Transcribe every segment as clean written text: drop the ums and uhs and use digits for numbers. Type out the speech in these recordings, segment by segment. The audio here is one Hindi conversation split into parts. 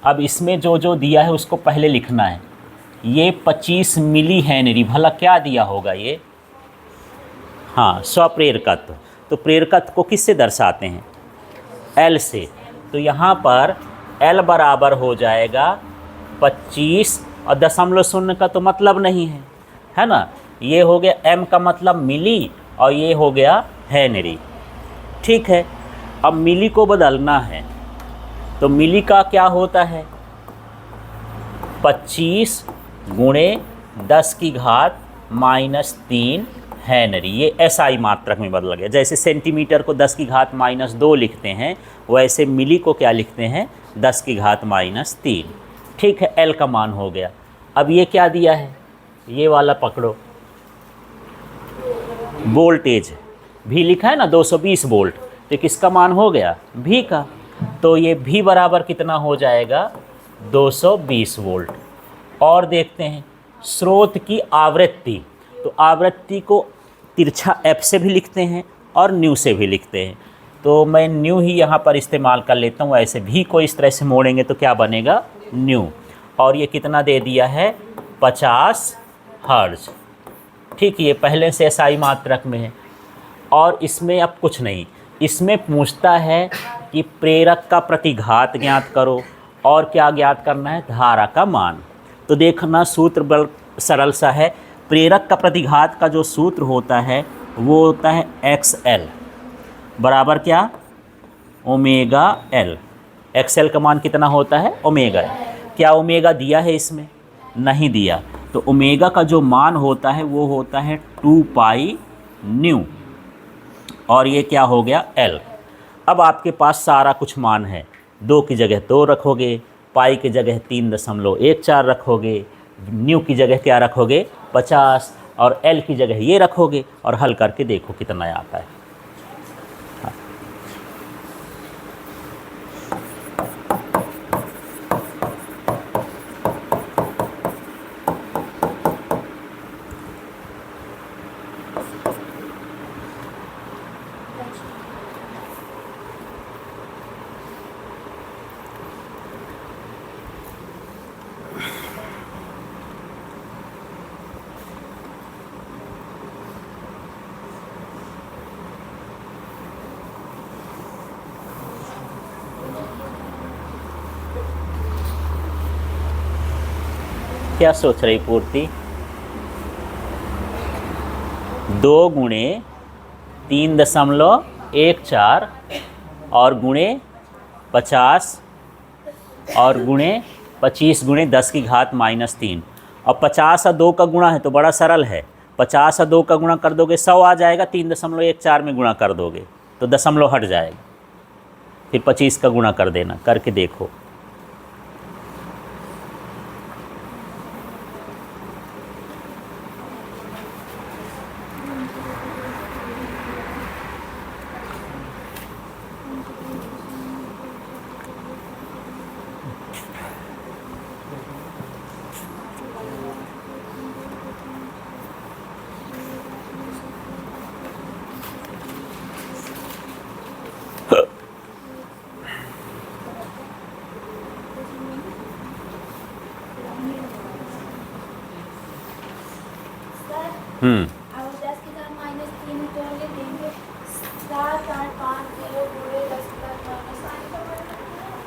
अब इसमें जो जो दिया है उसको पहले लिखना है। ये 25 मिली हेनरी, भला क्या दिया होगा ये? हाँ, स्वप्रेरकत्व। तो प्रेरकत्व को किससे दर्शाते हैं? एल से। तो यहाँ पर एल बराबर हो जाएगा 25 और दशमलव शून्य का तो मतलब नहीं है ना। ये हो गया एम का मतलब मिली और ये हो गया हेनरी। ठीक है, अब मिली को बदलना है तो मिली का क्या होता है? 25 गुणे 10 की घात -3 हेनरी। ये एसआई मात्रक में बदल गया। जैसे सेंटीमीटर को 10 की घात -2 लिखते हैं, वैसे मिली को क्या लिखते हैं? 10 की घात -3। ठीक है, एल का मान हो गया। अब ये क्या दिया है? ये वाला पकड़ो, वोल्टेज भी लिखा है ना 220 वोल्ट, तो किसका मान हो गया? भी का। तो ये भी बराबर कितना हो जाएगा? 220 वोल्ट। और देखते हैं स्रोत की आवृत्ति। तो आवृत्ति को तिरछा एफ से भी लिखते हैं और न्यू से भी लिखते हैं, तो मैं न्यू ही यहाँ पर इस्तेमाल कर लेता हूँ। ऐसे भी को इस तरह से मोड़ेंगे तो क्या बनेगा? न्यू। और ये कितना दे दिया है? 50 हर्ट्ज। ठीक, ये पहले से एसआई मात्रक में है। और इसमें अब कुछ नहीं, इसमें पूछता है कि प्रेरक का प्रतिघात ज्ञात करो और क्या ज्ञात करना है? धारा का मान। तो देखना सूत्र बल सरल सा है। प्रेरक का प्रतिघात का जो सूत्र होता है वो होता है XL बराबर क्या? Omega L। XL का मान कितना होता है? ओमेगा। क्या ओमेगा दिया है इसमें? नहीं दिया। तो ओमेगा का जो मान होता है वो होता है 2 पाई न्यू, और ये क्या हो गया? L। अब आपके पास सारा कुछ मान है। 2 की जगह 2 रखोगे, पाई की जगह 3.14 रखोगे, न्यू की जगह क्या रखोगे? 50, और एल की जगह ये रखोगे और हल करके देखो कितना आता है। हाँ। क्या सोच रही पूर्ति? 2 गुणे 3.14 और गुणे 50 और गुणे 25 गुणे 10 की घात -3। और 50 और 2 का गुणा है तो बड़ा सरल है। 50 और 2 का गुणा कर दोगे 100 आ जाएगा, 3.14 में गुणा कर दोगे तो दशमलव हट जाएगा। फिर 25 का गुणा कर देना, करके देखो।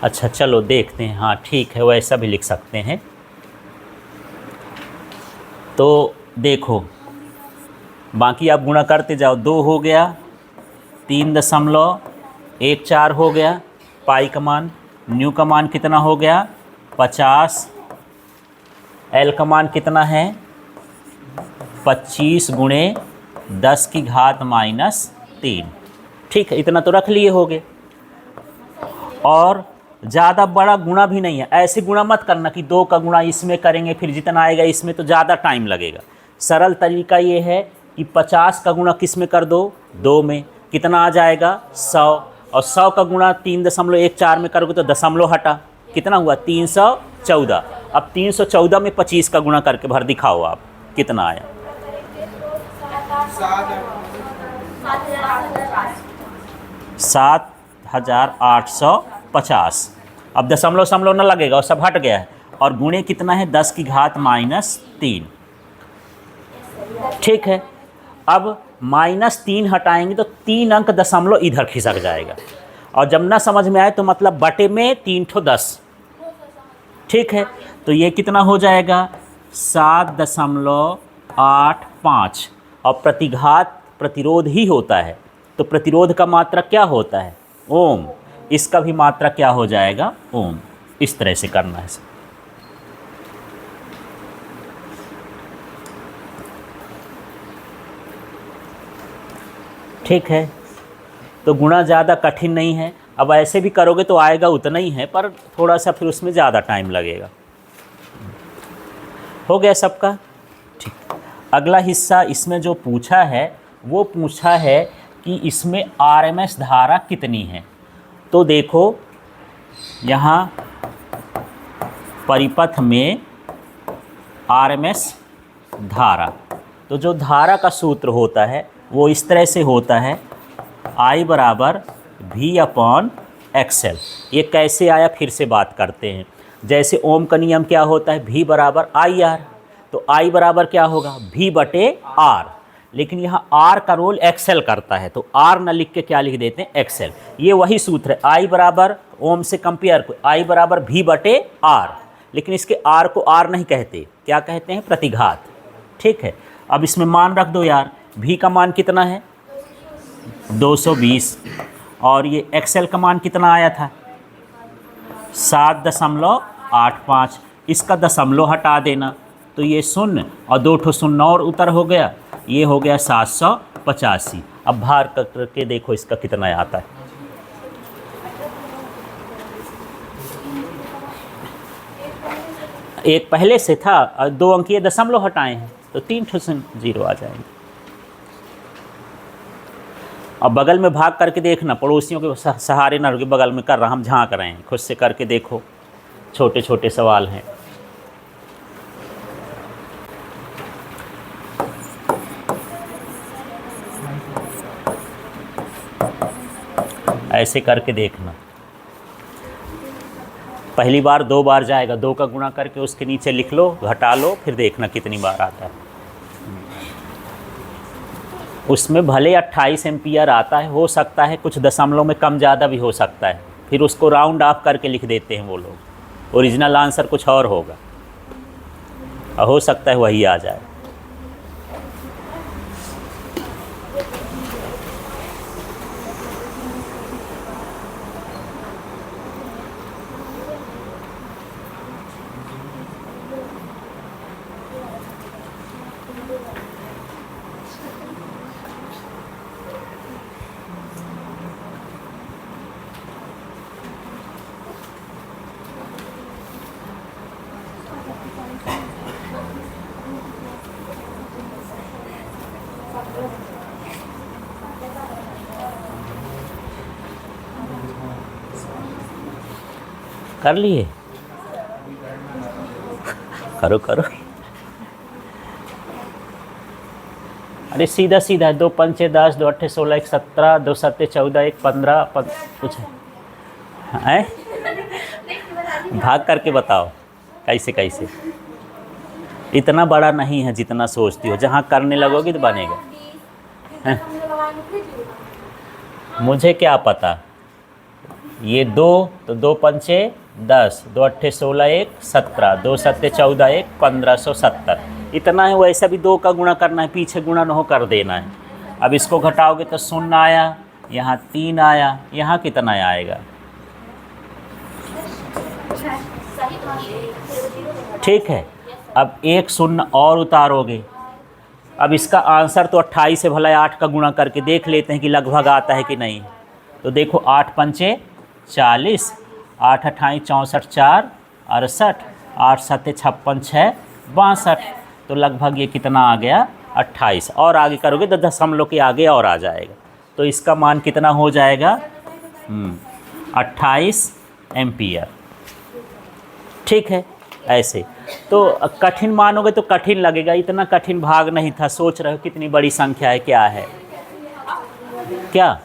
अच्छा चलो देखते हैं। हाँ ठीक है, वैसा भी लिख सकते हैं। तो देखो बाकी आप गुणा करते जाओ। 2 हो गया, 3.14 हो गया, पाई का मान, न्यू का मान कितना हो गया? 50, एल का मान कितना है? 25 गुणे 10 की घात -3। ठीक है, इतना तो रख लिए होगे। और ज़्यादा बड़ा गुणा भी नहीं है। ऐसे गुणा मत करना कि 2 का गुणा इसमें करेंगे फिर जितना आएगा इसमें, तो ज़्यादा टाइम लगेगा। सरल तरीका ये है कि 50 का गुणा किस में कर दो? 2 में। कितना आ जाएगा? 100। और 100 का गुणा 3.14 में करोगे तो दशमलव हटा, कितना हुआ? 314। अब 314 में 25 का गुणा करके भर दिखाओ आप, कितना आया? 7,850। अब दशमलव समलव न लगेगा और सब हट गया है, और गुणे कितना है 10 की घात -3। ठीक है, अब -3 हटाएंगे तो 3 अंक दशमलव इधर खिसक जाएगा, और जब ना समझ में आए तो मतलब बटे में 3 ठो 10। ठीक है, तो ये कितना हो जाएगा 7.85, और प्रतिघात प्रतिरोध ही होता है, तो प्रतिरोध का मात्रक क्या होता है ओम, इसका भी मात्रक क्या हो जाएगा ओम। इस तरह से करना है। ठीक है, तो गुणा ज़्यादा कठिन नहीं है। अब ऐसे भी करोगे तो आएगा उतना ही है, पर थोड़ा सा फिर उसमें ज़्यादा टाइम लगेगा। हो गया सबका। ठीक, अगला हिस्सा इसमें जो पूछा है वो पूछा है कि इसमें आरएमएस धारा कितनी है। तो देखो यहाँ परिपथ में आरएमएस धारा, तो जो धारा का सूत्र होता है वो इस तरह से होता है I बराबर V/XL। ये कैसे आया फिर से बात करते हैं। जैसे ओम का नियम क्या होता है V बराबर IR, तो I बराबर क्या होगा V/R, लेकिन यहाँ R का रोल XL करता है, तो R न लिख के क्या लिख देते हैं XL। ये वही सूत्र है I बराबर ओम से कंपेयर को I बराबर V/R, लेकिन इसके R को R नहीं कहते, क्या कहते हैं प्रतिघात। ठीक है, अब इसमें मान रख दो यार, V का मान कितना है 220, और ये XL का मान कितना आया था 7.85। इसका दशमलव हटा देना तो ये 0 और 2 ठो 0 और उतर हो गया, ये हो गया 785। अब भार करके देखो इसका कितना आता है। एक पहले से था और 2 अंकीय दशमलव हटाए हैं तो 3 ठो 0 आ जाएंगे। अब बगल में भाग करके देखना, पड़ोसियों के सहारे ना रुके, बगल में कर रहा, हम झांक रहे हैं, खुद से करके देखो, छोटे छोटे सवाल हैं। ऐसे करके देखना, पहली बार 2 बार जाएगा, 2 का गुणा करके उसके नीचे लिख लो, घटा लो, फिर देखना कितनी बार आता है। उसमें भले 28 एम्पियर आता है, हो सकता है कुछ दशमलव में कम ज़्यादा भी हो सकता है, फिर उसको राउंड ऑफ करके लिख देते हैं वो लोग, ओरिजिनल आंसर कुछ और होगा, और हो सकता है वही आ जाए। कर लिए, करो करो, अरे सीधा सीधा 2 पंचे 10, 2 अट्ठे 16, 1 17, 2 सत्ते 14, 1 15, कुछ है भाग करके बताओ कैसे कैसे। इतना बड़ा नहीं है जितना सोचती हो, जहाँ करने लगोगी तो बनेगा। मुझे क्या पता, ये 2 तो 2 पंचे 10, 2 अट्ठे 16, 1 17, 2 सत्ते 14, 1 1570, इतना है। वैसा भी 2 का गुणा करना है, पीछे गुणा न हो कर देना है। अब इसको घटाओगे तो 0 आया, यहाँ 3 आया, यहाँ कितना आएगा। ठीक है, अब 1 0 और उतारोगे। अब इसका आंसर तो 28 से भला 8 का गुणा करके देख लेते हैं कि लगभग आता है कि नहीं। तो देखो 8 पंचे 40, 8 अट्ठाई 64, 4 68, 8 सत्ते 56, 6 62, तो लगभग ये कितना आ गया 28। और आगे करोगे तो दशमलव के आगे और आ जाएगा, तो इसका मान कितना हो जाएगा 28 एम्पियर। ठीक है, ऐसे तो कठिन मानोगे तो कठिन लगेगा, इतना कठिन भाग नहीं था। सोच रहे हो कितनी बड़ी संख्या है, क्या है, क्या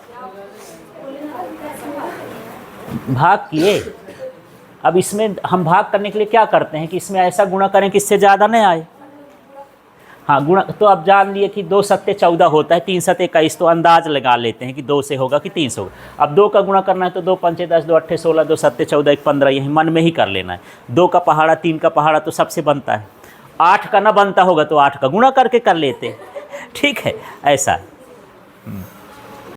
भाग किए अब इसमें हम भाग करने के लिए क्या करते हैं कि इसमें ऐसा गुणा करें कि इससे ज़्यादा नहीं आए। हाँ गुणा, तो अब जान लिए कि 2 सत्ते 14 होता है, 3 सत्ते 21, तो अंदाज लगा लेते हैं कि 2 से होगा कि 3 से होगा। अब 2 का गुणा करना है तो 2 पंचे 10, 2 अट्ठे 16, 2 सत्ते 14, 1 15, यही मन में ही कर लेना है। 2 का पहाड़ा 3 का पहाड़ा तो सबसे बनता है, 8 का ना बनता होगा तो 8 का गुणा करके कर लेते। ठीक है, ऐसा।